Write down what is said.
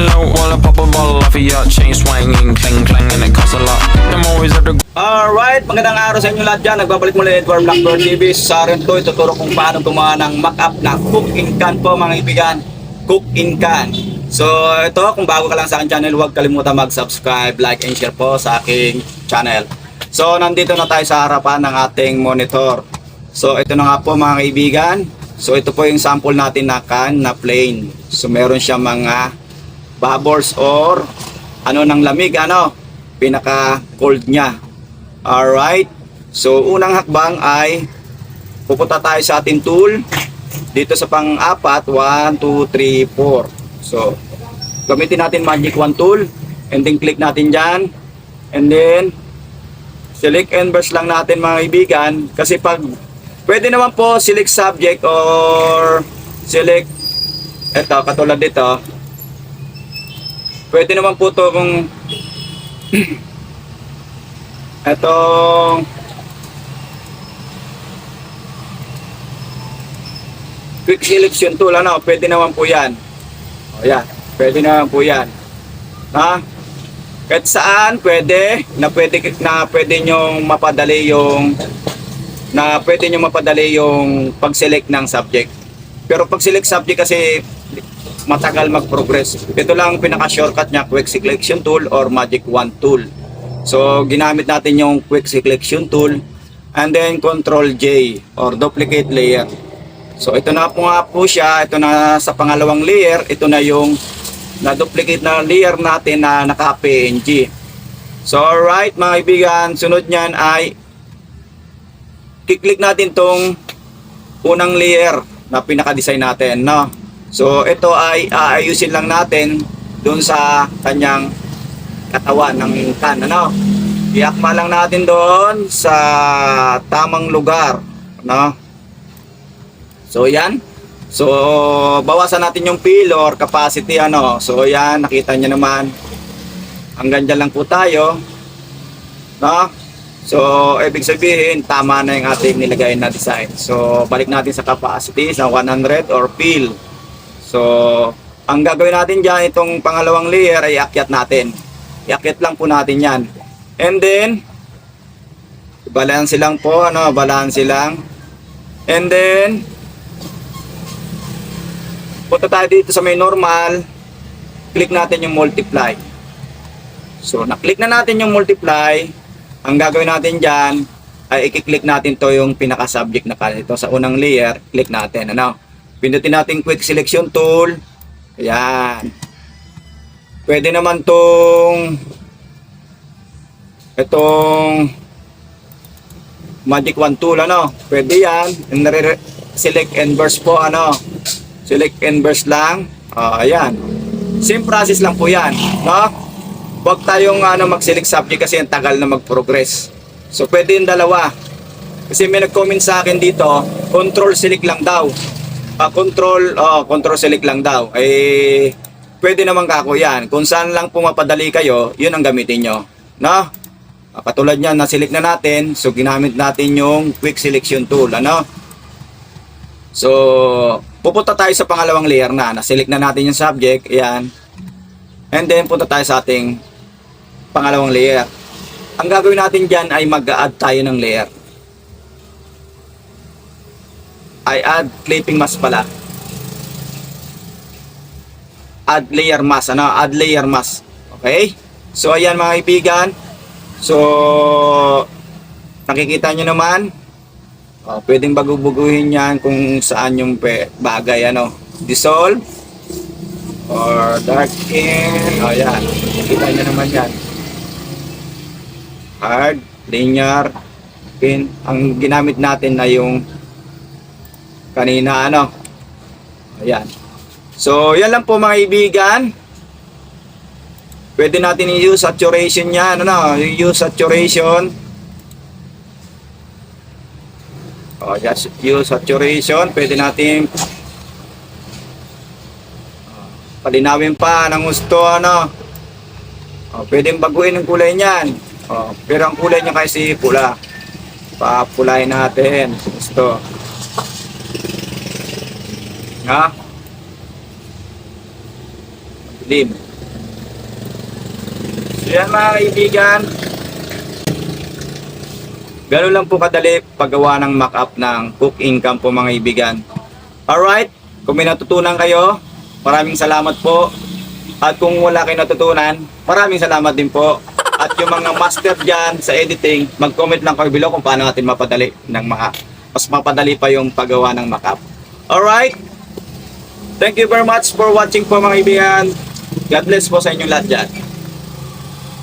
laying low while I pop a bottle off of your chain swinging, clang clang, and it costs a lot. I'm always at the Alright, magandang araw sa inyo lahat dyan. Nagbabalik muli Edward Blackbird TV. Sa rin to, ituturo kung paano gumawa ng mock-up na cook-in can po mga kaibigan. Cook-in can. So ito, kung bago ka lang sa aking channel, huwag kalimutan mag-subscribe, like, and share po sa aking channel. So nandito na tayo sa harapan ng ating monitor. So ito na nga po mga kaibigan. So ito po yung sample natin na can na plain. So meron siya mga bubbles or ano ng lamig, pinaka cold niya. Alright, so unang hakbang ay pupunta tayo sa ating tool dito sa pang-apat, 1, 2, 3, 4. So gamitin natin magic wand tool and then click natin dyan and then select and brush lang natin mga kaibigan, kasi pag pwede naman po select subject or select eto katulad dito, pwede naman po to kung etong quick selection tool, pwede naman po yan. O yan, pwede naman po yan. Kahit saan pwede nyong mapadali yung pag-select ng subject. Pero pag-select subject kasi matagal mag-progress. Ito lang pinaka-shortcut niya, quick selection tool or magic wand tool. So ginamit natin yung quick selection tool and then control J or duplicate layer. So ito na po nga po siya, ito na sa pangalawang layer, ito na yung na-duplicate na layer natin na naka-PNG. So alright mga kaibigan, sunod nyan ay kiklik natin tong unang layer na pinaka-design natin, So ito ay aayusin lang natin dun sa kanyang katawan ng can, iakma lang natin doon sa tamang lugar, So yan. So bawasan natin yung fill or capacity, So yan, nakita nyo naman. Hanggang dyan lang po tayo, So ibig sabihin tama na yung ating nilagay na design. So balik natin sa capacity sa 100 or fill. So ang gagawin natin dyan, itong pangalawang layer ay iakyat natin. Iakyat lang po natin yan. And then balance lang po, balance lang. And then punta tayo dito sa may normal, click natin yung multiply. So na-click na natin yung multiply. Ang gagawin natin dyan ay i-click natin to yung pinaka-subject na can. Ito sa unang layer, click natin, pindutin natin quick selection tool. Ayan. Pwede naman itong magic wand tool, pwede yan. Select and burst po, select and burst lang. Ayan, same process lang po yan, Huwag tayong mag-select subject kasi ang tagal na mag-progress. So pwede yung dalawa, kasi may nag-comment sa akin dito, control select lang daw. Control select lang daw. Pwede naman kako yan. Kung saan lang pumapadali kayo, yun ang gamitin nyo, katulad niyan, na-select na natin. So ginamit natin yung quick selection tool, So pupunta tayo sa pangalawang layer na-select na natin yung subject, yan. And then punta tayo sa ating pangalawang layer. Ang gagawin natin dyan ay mag-add tayo ng layer. Ay add clipping mask pala. Add layer mask, add layer mask. Okay? So ayan mga kaibigan. So nakikita nyo naman, pwedeng bagubuguhin yan kung saan yung bagay, dissolve or darken. Ayan, nakikita nyo naman yan. Hard, linear, pin. Ang ginamit natin na yung kanina, ayan. So yan lang po mga kaibigan. Pwede natin i-use saturation yan, use saturation. Just use saturation. Pwede natin palinawin pa ng gusto, pwedeng baguhin ang kulay niyan. Pero ang kulay niya kasi pula. Papulahin natin. Gusto. Ha? Dilim. So yan mga kaibigan, gano'n lang po kadali paggawa ng mock-up ng cooking cam po mga kaibigan. Alright, kung may natutunan kayo, maraming salamat po. At kung wala kayo natutunan, maraming salamat din po. At yung mga master dyan sa editing, mag-comment lang kayo below kung paano natin mapadali ng mas mapadali pa yung paggawa ng mock-up. Alright, thank you very much for watching po mga kaibigan. God bless po sa inyong lahat dyan.